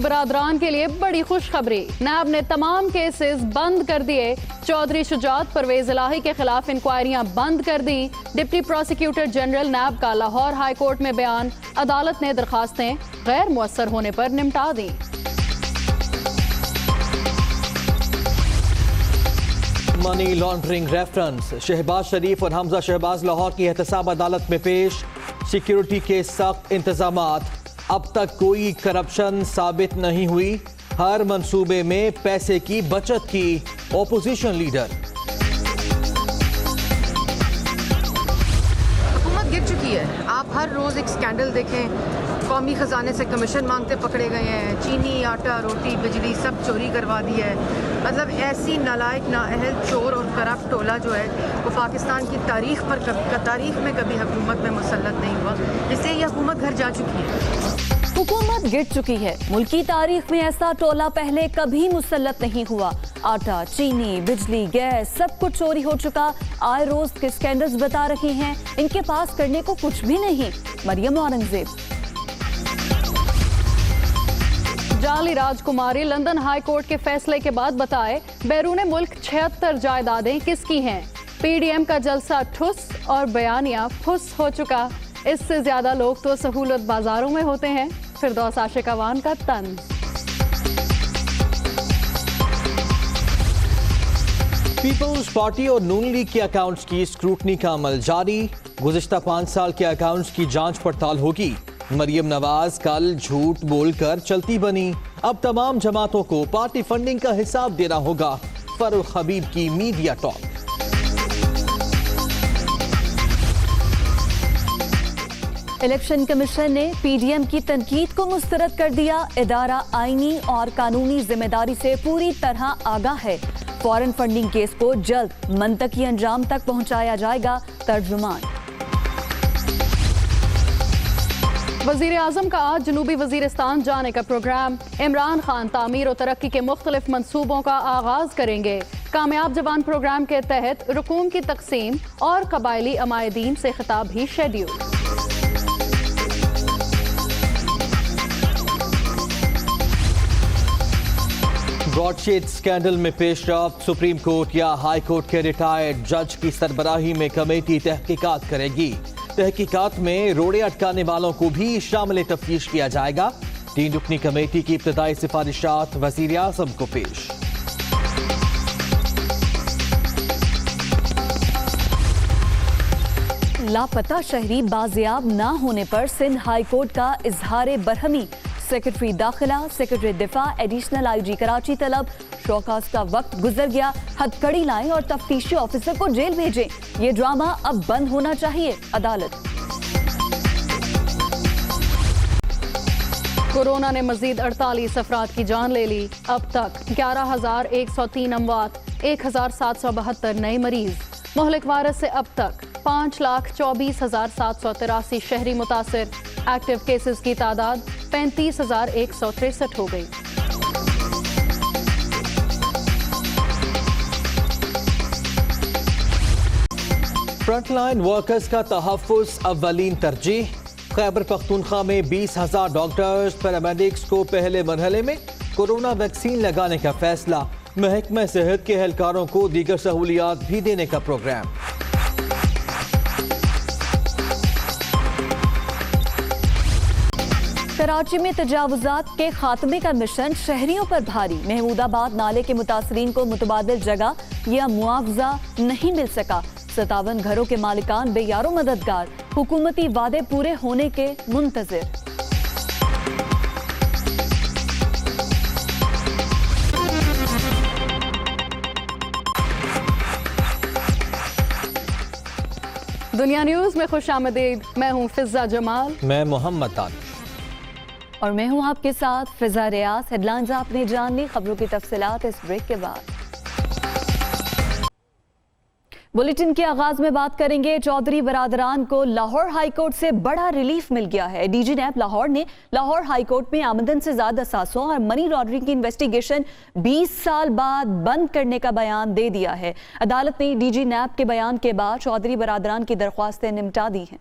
बरादरान के लिए बड़ी खुशखबरी। नैब ने तमाम केसेस बंद कर दिए। चौधरी शुजात परवेज इलाही के खिलाफ इंक्वायरियां बंद कर दी। डिप्टी प्रोसिक्यूटर जनरल नैब का लाहौर हाई कोर्ट में बयान। अदालत ने दरखास्तें गैर मुअस्सर होने पर निपटा दी। Money laundering reference. Shahbaz Sharif और हमजा शहबाज लाहौर की एहतसाब अदालत में पेश। सिक्योरिटी के सख्त इंतजामात। अब तक कोई करप्शन साबित नहीं हुई। हर मंसूबे में पैसे की बचत की। Opposition leader. हुकूमत गिर चुकी है। आप हर रोज एक स्कैंडल देखें। कौमी खजाने से कमीशन मांगते पकड़े गए हैं। चीनी, आटा, रोटी, बिजली सब चोरी करवा दी है। मतलब ऐसी नालायक, नाअहल, चोर और करप्ट टोला जो है वो पाकिस्तान की तारीख में कभी हुकूमत में मुसल्लत नहीं हुआ। इसलिए यह हुकूमत घर जा चुकी है। हुकूमत गिर चुकी है। मुल्की तारीख में ऐसा टोला पहले कभी मुसल्लत नहीं हुआ। आटा, चीनी, बिजली, गैस सब कुछ चोरी हो चुका। आए रोज के स्कैंडल्स बता रही हैं, इनके पास करने को कुछ भी नहीं। मरियम औरंगजेब। जाली राजकुमारी लंदन हाई कोर्ट के फैसले के बाद बताए बैरून मुल्क 76 जायदादें किसकी हैं। पीडीएम का जलसा ठुस और बयानिया फुस हो चुका। इससे ज्यादा लोग तो सहूलत बाजारों में होते हैं। फिरदौस आशिक अवान का तंज। पीपल्स पार्टी और नून लीग के अकाउंट्स की स्क्रूटनी का अमल जारी। गुज़िश्ता 5 साल के अकाउंट्स की जांच पड़ताल होगी। मरियम नवाज कल झूठ बोलकर चलती बनी। अब तमाम जमातों को पार्टी फंडिंग का हिसाब देना होगा। फरूख हबीब की मीडिया टॉक। इलेक्शन कमीशन ने पीडीएम की तनकीद को मुस्तरद कर दिया। इदारा आईनी और कानूनी जिम्मेदारी से पूरी तरह आगाह है। फॉरेन फंडिंग केस को जल्द मंतकी अंजाम तक पहुंचाया जाएगा। तर्जुमान। वजीर आजम का आज जनूबी वजीरिस्तान जाने का प्रोग्राम। इमरान खान तामीर और तरक्की के मुख्तलिफ मंसूबों का आगाज करेंगे। कामयाब जवान प्रोग्राम के तहत रुकूम की तकसीम और कबायली अमायदीन से खिताब भी शेड्यूल। ब्रॉडशीट स्कैंडल में पेशरफ। सुप्रीम कोर्ट या हाई कोर्ट के रिटायर्ड जज की सरबराही में कमेटी तहकीकात करेगी। तहकीकात में रोड़े अटकाने वालों को भी शामिल तफ्तीश किया जाएगा। 3 रुकनी कमेटी की इब्तदाई सिफारिशात वजीर आज़म को पेश। लापता शहरी बाजियाब न होने पर सिंध हाई कोर्ट का इजहार बरहमी। सेक्रेटरी दाखिला, सेक्रेटरी दिफा, एडिशनल आईजी कराची तलब। शौकास का वक्त गुजर गया। हथकड़ी लाएं और तफ्तीशी ऑफिसर को जेल भेजें। ये ड्रामा अब बंद होना चाहिए। अदालत। कोरोना ने मजीद 48 अफराद की जान ले ली। अब तक 11,103 अमवात, 1,772 नए मरीज। मोहलिक वायरस से अब तक 5,24,783 शहरी मुतासिर। एक्टिव केसेस की तादाद 35,163 हो गई। फ्रंटलाइन वर्कर्स का तहफ़्फ़ुज़ अव्वलीन तरजीह। खैबर पख्तूनख्वा में 20,000 डॉक्टर्स पैरामेडिक्स को पहले मरहले में कोरोना वैक्सीन लगाने का फैसला। महकमा सेहत के एहलकारों को दीगर सहूलियात भी देने का प्रोग्राम। कराची में तजावुजात के खात्मे का मिशन शहरियों पर भारी। महमूदाबाद नाले के मुतासरीन को मुतबादिल जगह या मुआवजा नहीं मिल सका। 57 घरों के मालिकान बेयारो मददगार। हुकूमती वादे पूरे होने के मुंतजिर। दुनिया न्यूज में खुश आमदीद। मैं हूँ फिजा जमाल। मैं मोहम्मद दानिश और मैं हूँ आपके साथ फिजा रियाज। हेडलाइंस आपने जान ली, खबरों की तफसीलात इस ब्रेक के बाद। बुलेटिन के आगाज में बात करेंगे। चौधरी बरादरान को लाहौर हाई कोर्ट से बड़ा रिलीफ मिल गया है। डीजी नैब लाहौर ने लाहौर हाई कोर्ट में आमदन से ज्यादा असासों और मनी लॉन्ड्रिंग की इन्वेस्टिगेशन 20 साल बाद बंद करने का बयान दे दिया है। अदालत ने डीजी नैब के बयान के बाद चौधरी बरादरान की दरख्वास्तें निपटा दी हैं।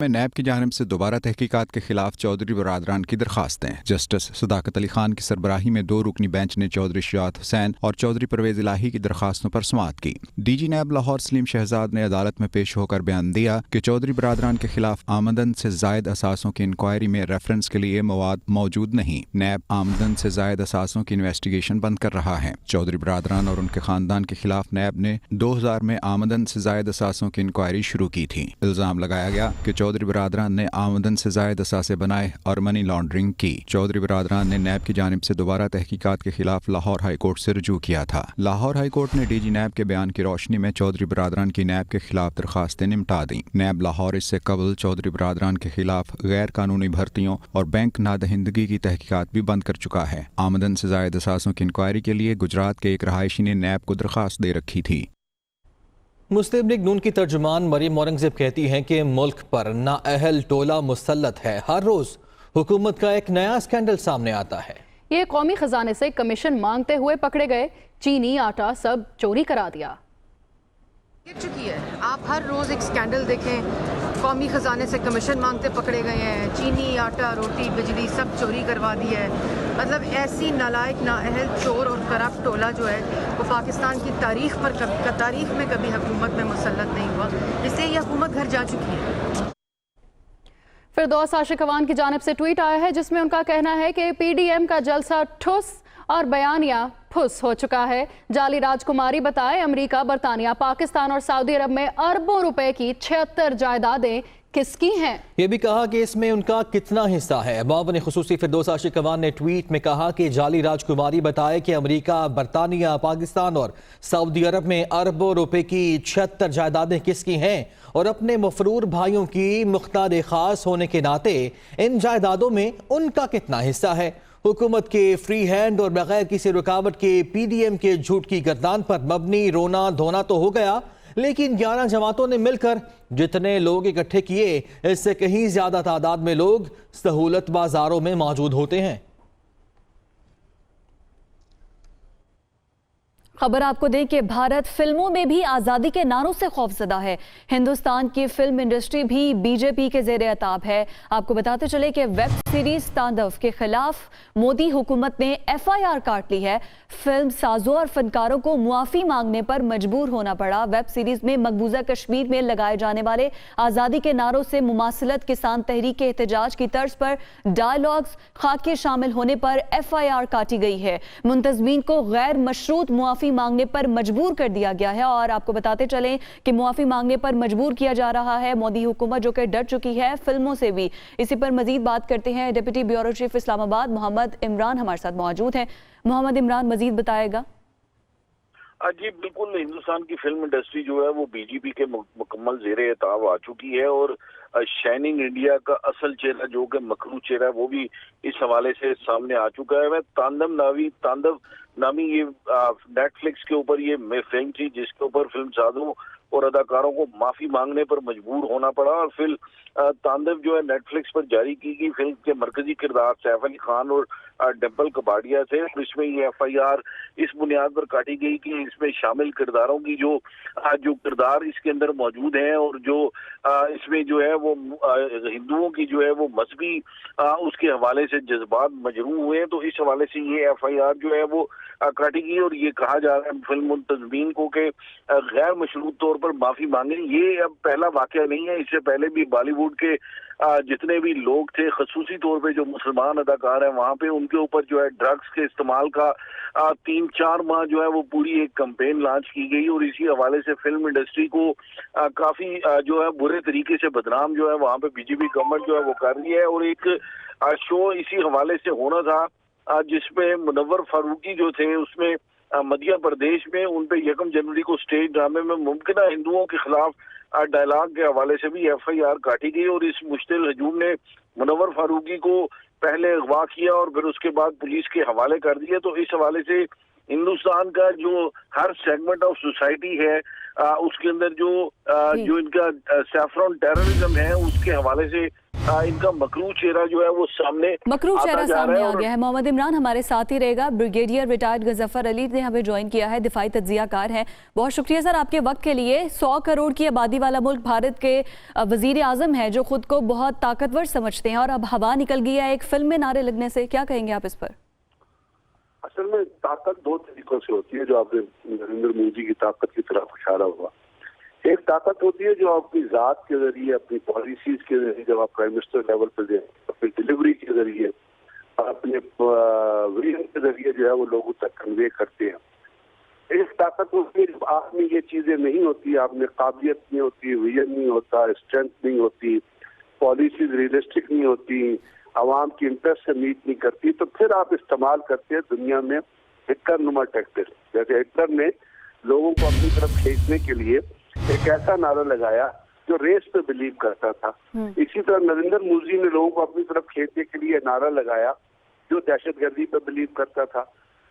में नैब की जानिब से दोबारा तहकीकात के खिलाफ चौधरी बरादरान की दरखास्तें। जस्टिस सदाकत अली खान की सरबराही में 2 रुकनी बेंच ने चौधरी शुजात हुसैन और चौधरी परवेज इलाही की दरखास्तों पर समाअत की। डीजी नैब लाहौर सलीम शहजाद ने अदालत में पेश होकर बयान दिया कि चौधरी बरादरान के खिलाफ आमदन से जायद असासों की इंक्वायरी में रेफरेंस के लिए मवाद मौजूद नहीं। नैब आमदन से जायद असासों की इन्वेस्टिगेशन बंद कर रहा है। चौधरी बरादरान और उनके खानदान के खिलाफ नैब ने 2000 में आमदन से जायद असासों की इंक्वायरी शुरू की थी। इल्जाम लगाया गया कि चौधरी बरादरान ने आमदन से जायद असासे बनाए और मनी लॉन्ड्रिंग की। चौधरी बरादरान ने नैब की जानिब से दोबारा तहकीकात के खिलाफ लाहौर हाई कोर्ट से रुजू किया था। लाहौर हाई कोर्ट ने डीजी नैब के बयान की रोशनी में चौधरी बरादरान की नैब के खिलाफ दरखास्तें निपटा दी। नैब लाहौर इससे कबल चौधरी बरादरान के खिलाफ गैर कानूनी भर्तियों और बैंक नादहिंदगी की तहकीकात भी बंद कर चुका है। आमदन से जायद असासों की इंक्वायरी के लिए गुजरात के एक रहायशी ने नैब को दरखास्त दे रखी थी। मुस्लिम लीग नून की तर्जुमान मरियम औरंगजेब कहती हैं कि मुल्क पर नाअहल टोला मुसल्लत है। हर रोज हुकूमत का एक नया स्कैंडल सामने आता है। ये कौमी खजाने से कमीशन मांगते हुए पकड़े गए, चीनी आटा सब चोरी करा दिया। गिर चुकी है। आप हर रोज़ एक स्कैंडल देखें, कौमी ख़जाने से कमीशन मांगते पकड़े गए हैं, चीनी आटा रोटी बिजली सब चोरी करवा दी है। मतलब ऐसी नालायक नाअहल चोर और करप्ट टोला जो है वो पाकिस्तान की तारीख में कभी हुकूमत में मुसल्लत नहीं हुआ, इसलिए यह हुकूमत घर जा चुकी है। फिरदौस आशिक अवान की जानिब से ट्वीट आया है जिसमें उनका कहना है कि पीडीएम का जलसा ठुस और बयानिया फुस हो चुका है। जाली राजकुमारी बताए अमेरिका, बरतानिया, पाकिस्तान और सऊदी अरब में अरबों रुपए की 76 जायदादें किसकी हैं? ये भी कहा कि इसमें उनका कितना हिस्सा है। मावन खुसूसी फिरदौस आशिक अवान ने ट्वीट में कहा कि जाली राजकुमारी बताए कि अमेरिका, बरतानिया, पाकिस्तान और सऊदी अरब में अरबों रुपए की 76 जायदादें किसकी हैं और अपने मफरूर भाइयों की मुख्तार खास होने के नाते इन जायदादों में उनका कितना हिस्सा है। हुकूमत के फ्री हैंड और बगैर किसी रुकावट के पीडीएम के झूठ की गर्दान पर मबनी रोना धोना तो हो गया, लेकिन 11 जमातों ने मिलकर जितने लोग इकट्ठे किए इससे कहीं ज्यादा तादाद में लोग सहूलत बाजारों में मौजूद होते हैं। खबर आपको दें कि भारत फिल्मों में भी आज़ादी के नारों से खौफजदा है। हिंदुस्तान की फिल्म इंडस्ट्री भी बीजेपी के ज़ेर अताब है। आपको बताते चले कि वेब सीरीज तांडव के खिलाफ मोदी हुकूमत ने एफआईआर काट ली है। फिल्म साजों और फनकारों को मुआफ़ी मांगने पर मजबूर होना पड़ा। वेब सीरीज में मकबूजा कश्मीर में लगाए जाने वाले आज़ादी के नारों से मुमासिलत, किसान तहरीक के एहतजाज की तर्ज पर डायलॉग्स, खाके शामिल होने पर एफआईआर काटी गई है। मुंतजमीन को गैर मशरूत मुआफ़ी मांगने पर मजबूर कर दिया गया है। और आपको बताते चलें कि मुआफ़ी मांगने पर मजबूर किया जा रहा है मोदी हुकूमत, जो कि डर चुकी है फिल्मों से भी। इसी पर मजीद बात करते हैं deputy bureau chief Islamabad Mohammad Imran हमारे साथ मौजूद हैं। मोहम्मद इमरान मजीद बताएगा। जी बिल्कुल, हिंदुस्तान की फिल्म इंडस्ट्री जो है वो बीजेपी के मुकम्मल ज़ेरे एताब आ चुकी है और शाइनिंग इंडिया का असल चेहरा जो कि मकरू चेहरा है वो भी इस हवाले से सामने आ चुका है। वह तांडव नामी ये नेटफ्लिक्स के ऊपर ये फिल्म थी जिसके ऊपर फिल्म साजों और अदाकारों को माफी मांगने पर मजबूर होना पड़ा और फिल्म तांडव जो है नेटफ्लिक्स पर जारी की गई। फिल्म के मरकजी किरदार सैफ अली खान और डिम्पल कपाड़िया थे। इसमें ये एफआईआर इस बुनियाद पर काटी गई कि इसमें शामिल किरदारों की जो किरदार इसके अंदर मौजूद हैं और जो इसमें जो है वो हिंदुओं की जो है वो मजहबी उसके हवाले से जज्बात मजरूह हुए हैं, तो इस हवाले से ये एफआईआर जो है वो काटी गई और ये कहा जा रहा है फिल्म मुंतजमीन को कि गैर मशरूत तौर पर माफी मांगे। ये अब पहला वाकया नहीं है, इससे पहले भी बॉलीवुड के जितने भी लोग थे, खसूसी तौर पे जो मुसलमान अदाकार हैं वहाँ पे उनके ऊपर जो है ड्रग्स के इस्तेमाल का 3-4 माह जो है वो पूरी एक कैंपेन लॉन्च की गई और इसी हवाले से फिल्म इंडस्ट्री को काफी जो है बुरे तरीके से बदनाम जो है वहाँ पे बीजेपी गवर्नमेंट जो है वो कर रही है। और एक शो इसी हवाले से होना था जिसमें मुनव्वर फारूकी जो थे, उसमें मध्य प्रदेश में उन पे 1 जनवरी को स्टेज ड्रामे में मुमकिन हिंदुओं के खिलाफ डायलॉग के हवाले से भी एफआईआर काटी गई और इस मुश्तिल हजूम ने मुनव्वर फारूकी को पहले अगवा किया और फिर उसके बाद पुलिस के हवाले कर दिया। तो इस हवाले से हिंदुस्तान का जो हर सेगमेंट ऑफ सोसाइटी है उसके अंदर जो इनका सैफरन टेररिज्म है उसके हवाले से इनका मकरू चेहरा जो है वो सामने मकरू चेहरा सामने आ और गया है। मोहम्मद इमरान हमारे साथ ही रहेगा। ब्रिगेडियर रिटायर्ड गजफ्फर अली ने हमें ज्वाइन किया है, दिफाई तज्जियाकार हैं। बहुत शुक्रिया सर आपके वक्त के लिए। 100 करोड़ की आबादी वाला मुल्क भारत के वजीर आजम है जो खुद को बहुत ताकतवर समझते हैं और अब हवा निकल गई है एक फिल्म में नारे लगने से, क्या कहेंगे आप इस पर? असल में ताकत दो तरीकों से होती है, जो आपने नरेंद्र मोदी की ताकत की तरफ इशारा हुआ। एक ताकत होती है जो अपनी जात के जरिए, अपनी पॉलिसीज के जरिए, जब आप प्राइम मिनिस्टर लेवल पर जाए, अपनी डिलीवरी के जरिए, अपने विजन के जरिए जो है वो लोगों तक कन्वे करते हैं। एक ताकत होती है जब आप में ये चीजें नहीं होती, आप में काबिलियत नहीं होती, विजन नहीं होता, स्ट्रेंथ नहीं होती, पॉलिसीज रियलिस्टिक नहीं होती, आवाम की इंटरेस्ट से मीट नहीं करती, तो फिर आप इस्तेमाल करते हैं दुनिया में हिटलर नुमा टैक्टिक्स। जैसे हिटलर ने लोगों को अपनी तरफ खींचने के लिए एक ऐसा नारा लगाया जो रेस पे बिलीव करता था। इसी तरह नरेंद्र मोदी ने लोगों को अपनी तरफ खींचने के लिए नारा लगाया जो दहशतगर्दी पे बिलीव करता था,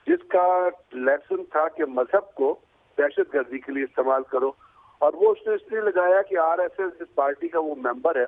जिसका लेसन था कि मजहब को दहशतगर्दी के लिए इस्तेमाल करो। और वो उसने इसलिए लगाया कि आरएसएस जिस पार्टी का वो मेंबर है